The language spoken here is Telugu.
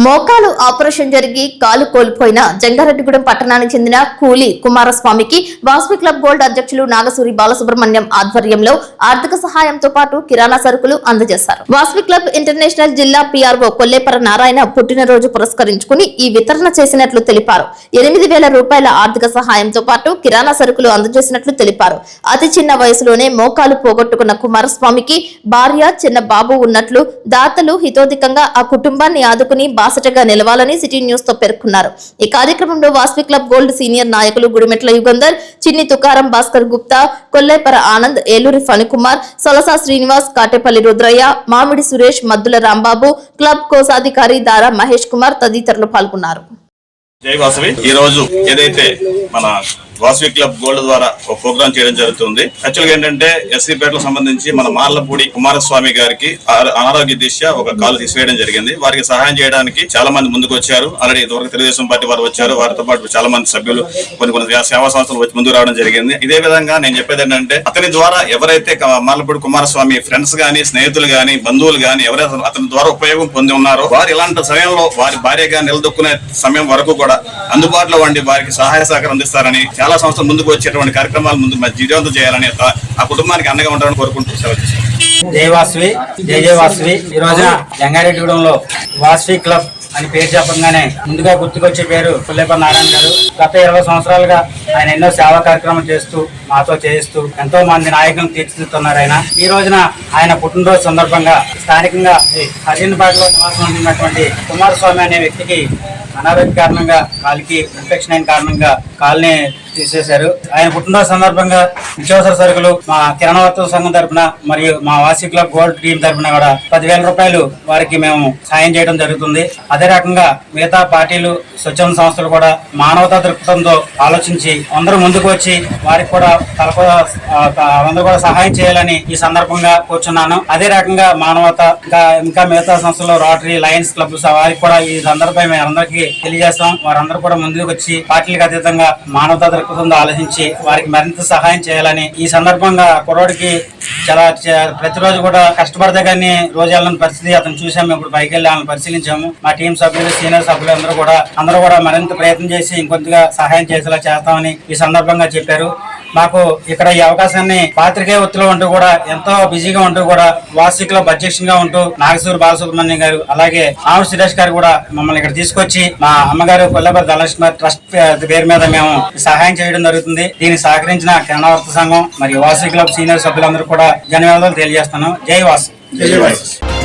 మోకాలు ఆపరేషన్ జరిగి కాలు కోల్పోయిన జంగారెడ్డిగూడెం పట్టణానికి చెందిన కూలి కుమారస్వామికి వాసవి క్లబ్ గోల్డ్ అధ్యక్షులు నాగసూరి బాలసుబ్రహ్మణ్యం ఆధ్వర్యంలో ఆర్థిక సహాయంతో పాటు కిరాణా సరుకులు అందజేశారు. వాసవి క్లబ్ ఇంటర్నేషనల్ జిల్లా పిఆర్ఓ కొల్లేపర నారాయణ పుట్టినరోజు పురస్కరించుకుని ఈ వితరణ చేసినట్లు తెలిపారు. 8,000 రూపాయల ఆర్థిక సహాయంతో పాటు కిరాణా సరుకులు అందజేసినట్లు తెలిపారు. అతి చిన్న వయసులోనే మోకాలు పోగొట్టుకున్న కుమారస్వామికి భార్య, చిన్న బాబు ఉన్నట్లు దాతలు హితోధికంగా ఆ కుటుంబాన్ని ఆదుకుని బాసటగా నిలవాలని సిటీ న్యూస్ తో పేర్కొన్నారు. ఈ కార్యక్రమంలో వాసవి క్లబ్ గోల్డ్ సీనియర్ నాయకులు గుడిమెట్ల యుగంధర్, చిన్ని తుకారం, భాస్కర్ గుప్తా, కొల్లేపర ఆనంద్, ఏలూరి ఫణికుమార్, సొలసా శ్రీనివాస్, కాటేపల్లి రుద్రయ్య, మామిడి సురేష్, మద్దుల రాంబాబు, క్లబ్ కోశాధికారి దారా మహేష్ కుమార్ తదితరులు పాల్గొన్నారు. జై వాసవి. ఈ రోజు ఏదైతే మన వాసవి క్లబ్ గోల్డ్ ద్వారా ఒక ప్రోగ్రామ్ చేయడం జరుగుతుంది. యాక్చువల్గా ఏంటంటే ఎస్సీపేటకు సంబంధించి మన మార్లపూడి కుమారస్వామి గారికి అనారోగ్య దిశ ఒక కాలు తీసివేయడం జరిగింది. వారికి సహాయం చేయడానికి చాలా మంది ముందుకు వచ్చారు. ఆల్రెడీ ఇదివరకు తెలుగుదేశం పార్టీ వారు వచ్చారు. వారితో పాటు చాలా మంది సభ్యులు కొన్ని సేవా సంస్థలు వచ్చి ముందుకు రావడం జరిగింది. ఇదే విధంగా నేను చెప్పేది ఏంటంటే అతని ద్వారా ఎవరైతే మార్లపూడి కుమారస్వామి ఫ్రెండ్స్ గానీ, స్నేహితులు గానీ, బంధువులు గానీ ఎవరైతే అతని ద్వారా ఉపయోగం పొంది ఉన్నారో వారు ఇలాంటి సమయంలో వారి భార్యగా నిలదొక్కునే సమయం వరకు కూడా అందుబాటులో ఉండి వారికి సహాయ సహకారం అందిస్తారని, చాలా సంవత్సరం ముందుకు వచ్చేటువంటి కార్యక్రమాలు ముందు విజయవంతం చేయాలని ఆ కుటుంబానికి అండగా ఉంటారని కోరుకుంటూ సెలవు తీసుకుంటాం. జై వాసవి. జై వాసవి. ఈ రోజున జంగారెడ్డిగూడెంలో వాసవి క్లబ్ అని పేరు చెప్పగానే ముందుగా గుర్తుకొచ్చే పేరు కొల్లేపర నారాయణ గారు. గత 20 సంవత్సరాలుగా ఆయన ఎన్నో సేవా కార్యక్రమం చేస్తూ మాతో చేయిస్తూ ఎంతో మంది నాయకులను తీర్చిదిద్దుతున్నారు. ఈ రోజున ఆయన పుట్టినరోజు సందర్భంగా స్థానికంగా హరిజన్పాటలో నివాసం ఉంటున్నటువంటి కుమారస్వామి అనే వ్యక్తికి అనారోగ్య కారణంగా కాలికి ఇన్ఫెక్షన్ అయిన కారణంగా కాలుని తీసేశారు. ఆయన పుట్టినరోజు సందర్భంగా నిత్యావసర సరుకులు మా కిరాణా వర్తక సంఘం తరఫున మరియు మా వాసవి క్లబ్ గోల్డ్ టీం తరఫున కూడా 10,000 రూపాయలు వారికి మేము సాయం చేయడం జరుగుతుంది. అదే రకంగా మిగతా పార్టీలు, స్వచ్ఛంద సంస్థలు కూడా మానవతా దృక్పథంతో ఆలోచించి అందరూ ముందుకు వచ్చి వారికి కూడా అందరూ కూడా సహాయం చేయాలని ఈ సందర్భంగా కూర్చున్నాను. అదే రకంగా మానవత ఇంకా మిగతా సంస్థలు, రోటరీ, లయన్స్ క్లబ్ వారికి కూడా ఈ సందర్భం మేము అందరికీ తెలియజేస్తాం. వారందరూ కూడా ముందుకు వచ్చి పార్టీలకు అతీతంగా మానవతా దృక్పథంతో ఆలోచించి వారికి మరింత సహాయం చేయాలని ఈ సందర్భంగా కుర్రోడికి చాలా ప్రతిరోజు కూడా కష్టపడితే కానీ రోజు వెళ్ళని పరిస్థితి అతను చూసాము. ఇప్పుడు పైకి వెళ్ళి వాళ్ళని పరిశీలించాము. మా టీం సభ్యులు, సీనియర్ సభ్యులు అందరూ కూడా మరింత ప్రయత్నం చేసి ఇంకొంతగా సహాయం చేసేలా చేస్తామని ఈ సందర్భంగా చెప్పారు. మాకు ఇక్కడ ఈ అవకాశాన్ని పాత్రికేయ వృత్తిలో ఉంటూ కూడా ఎంతో బిజీగా ఉంటూ కూడా వాసవి క్లబ్ అధ్యక్షునిగా ఉంటూ నాగసూరి బాలసుబ్రహ్మణ్యం గారు, అలాగే మామిడి సురేష్ గారు కూడా మమ్మల్ని ఇక్కడ తీసుకొచ్చి మా అమ్మగారు కొల్లేపర ధనలక్ష్మి ట్రస్ట్ పేరు మీద మేము సహాయం చేయడం జరుగుతుంది. దీనికి సహకరించిన కిరాణా వర్తక సంఘం మరియు వాసవి క్లబ్ సీనియర్ సభ్యులందరూ కూడా ధన్యవాదాలు తెలియజేస్తాను. జై వాసవి.